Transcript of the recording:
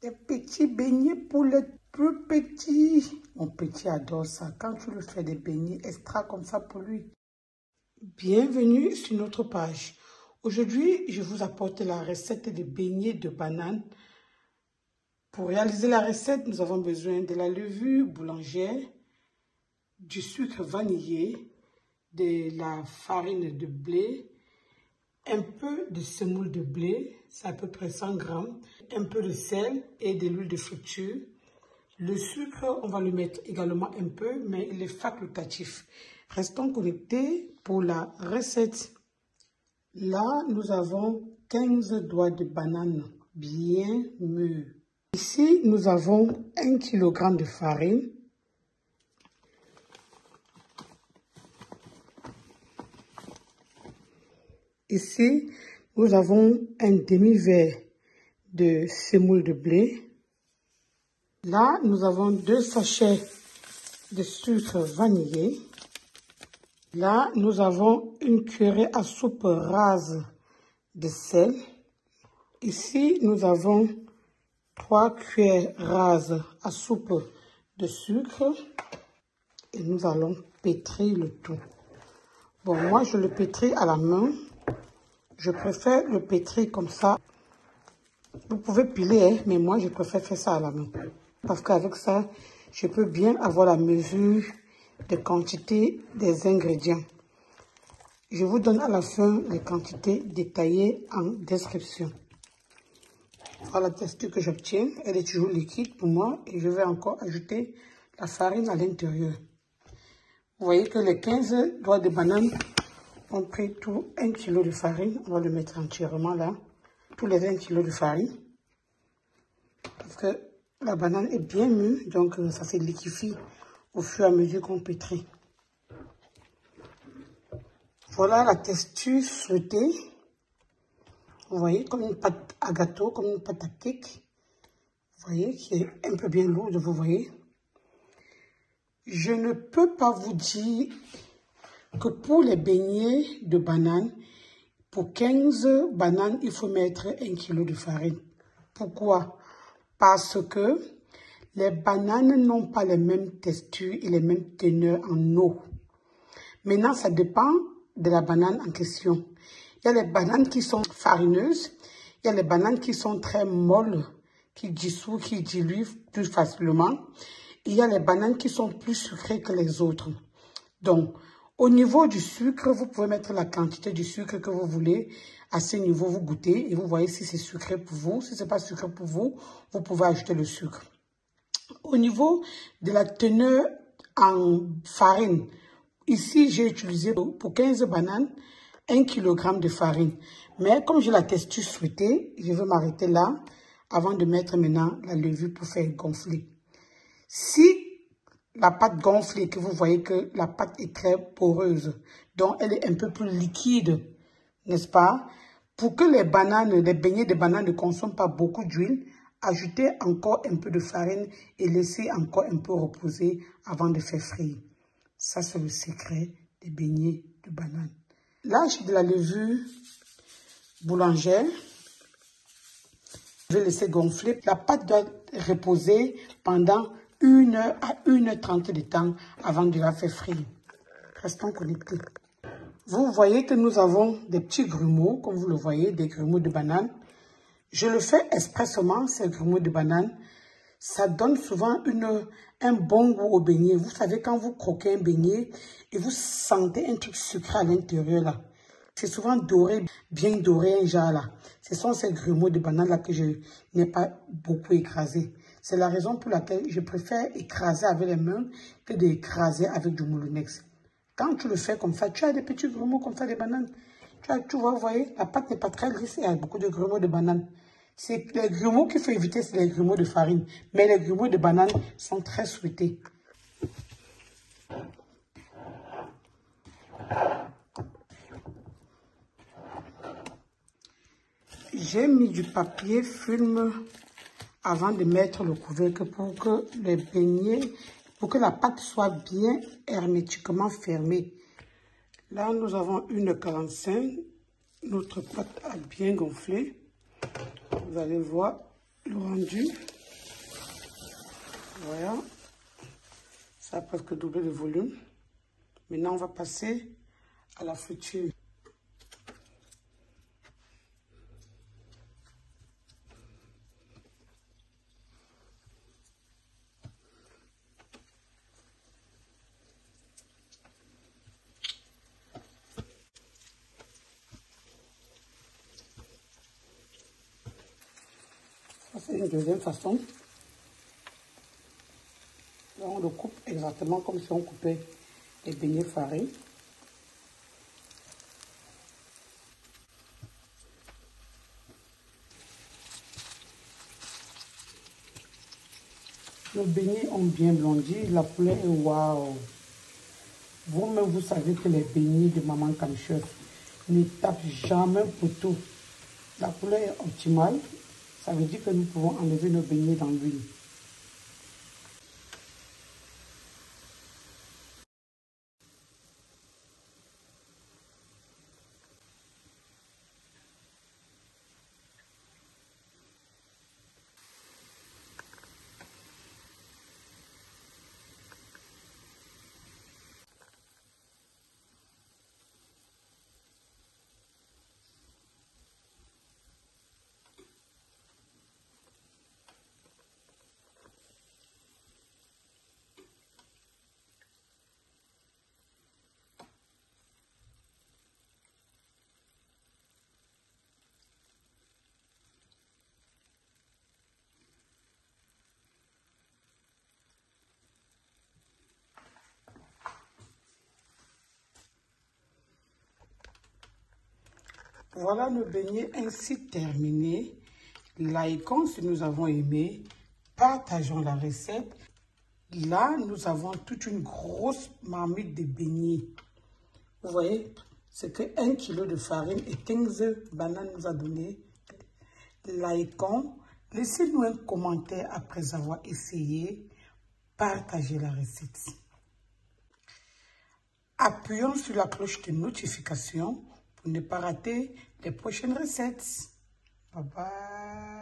Des petits beignets pour les plus petits. Mon petit adore ça. Quand tu lui fais des beignets extra comme ça pour lui. Bienvenue sur notre page. Aujourd'hui, je vous apporte la recette de beignets de banane. Pour réaliser la recette, nous avons besoin de la levure boulangère, du sucre vanillé, de la farine de blé, un peu de semoule de blé, c'est à peu près 100 grammes, un peu de sel et de l'huile de friture. Le sucre, on va le mettre également un peu, mais il est facultatif. Restons connectés pour la recette. Là, nous avons 15 doigts de banane bien mûrs. Ici, nous avons 1 kg de farine. Ici, nous avons un demi-verre de semoule de blé. Là, nous avons 2 sachets de sucre vanillé. Là, nous avons une cuillerée à soupe rase de sel. Ici, nous avons 3 cuillères rases à soupe de sucre. Et nous allons pétrir le tout. Bon, moi, je le pétris à la main. Je préfère le pétrir comme ça. Vous pouvez piler, hein, mais moi, je préfère faire ça à la main. Parce qu'avec ça, je peux bien avoir la mesure de quantité des ingrédients. Je vous donne à la fin les quantités détaillées en description. Voilà la texture que j'obtiens. Elle est toujours liquide pour moi et je vais encore ajouter la farine à l'intérieur. Vous voyez que les 15 doigts de banane ont pris tout 1 kg de farine. On va le mettre entièrement là. Tous les 1 kg de farine. Parce que la banane est bien mûre, donc ça se liquéfie au fur et à mesure qu'on pétrit. Voilà la texture souhaitée. Vous voyez, comme une pâte à gâteau, comme une pâte à cake. Vous voyez, qui est un peu bien lourde, vous voyez. Je ne peux pas vous dire que pour les beignets de bananes, pour 15 bananes, il faut mettre 1 kg de farine. Pourquoi? Parce que les bananes n'ont pas les mêmes textures et les mêmes teneurs en eau. Maintenant, ça dépend de la banane en question. Il y a les bananes qui sont farineuses, il y a les bananes qui sont très molles, qui dissouent, qui diluent plus facilement. Il y a les bananes qui sont plus sucrées que les autres. Donc, au niveau du sucre, vous pouvez mettre la quantité du sucre que vous voulez. À ce niveau, vous goûtez et vous voyez si c'est sucré pour vous. Si ce n'est pas sucré pour vous, vous pouvez ajouter le sucre. Au niveau de la teneur en farine, ici, j'ai utilisé pour 15 bananes, 1 kg de farine. Mais comme j'ai la texture souhaitée, je vais m'arrêter là avant de mettre maintenant la levure pour faire gonfler. Si la pâte gonfle et que vous voyez que la pâte est très poreuse, donc elle est un peu plus liquide, n'est-ce pas? Pour que les beignets de bananes ne consomment pas beaucoup d'huile, ajoutez encore un peu de farine et laissez encore un peu reposer avant de faire frire. Ça, c'est le secret des beignets de bananes. Là, j'ai de la levure boulangère. Je vais laisser gonfler. La pâte doit reposer pendant 1 heure à 1h30 de temps avant de la faire frire. Restons connectés. Vous voyez que nous avons des petits grumeaux, comme vous le voyez, des grumeaux de banane. Je le fais expressément, ces grumeaux de banane. Ça donne souvent un bon goût au beignet. Vous savez, quand vous croquez un beignet et vous sentez un truc sucré à l'intérieur là. C'est souvent doré, bien doré, un genre là. Ce sont ces grumeaux de banane là que je n'ai pas beaucoup écrasé. C'est la raison pour laquelle je préfère écraser avec les mains que d'écraser avec du moulinex. Quand tu le fais comme ça, tu as des petits grumeaux comme ça, des bananes. Tu vois, vous voyez, la pâte n'est pas très lisse et il y a beaucoup de grumeaux de banane. C'est les grumeaux qu'il faut éviter, c'est les grumeaux de farine. Mais les grumeaux de banane sont très souhaités. J'ai mis du papier film avant de mettre le couvercle pour que les beignets, pour que la pâte soit bien hermétiquement fermée. Là, nous avons 1h45. Notre pâte a bien gonflé. Vous allez voir, le rendu. Voilà. Ça a presque doublé le volume. Maintenant, on va passer à la friture. C'est une deuxième façon. Là, on le coupe exactement comme si on coupait les beignets farine. Nos beignets ont bien blondi. La couleur est waouh. Vous-même, vous savez que les beignets de Maman Kam Chef ne tapent jamais pour tout. La couleur est optimale. Ça veut dire que nous pouvons enlever nos beignets dans l'huile. Voilà nos beignets ainsi terminés. Likons si nous avons aimé. Partageons la recette. Là, nous avons toute une grosse marmite de beignets. Vous voyez, c'est que 1 kg de farine et 15 bananes nous a donné. Likons. Laissez-nous un commentaire après avoir essayé. Partagez la recette. Appuyons sur la cloche de notification pour ne pas rater les prochaines recettes. Bye bye.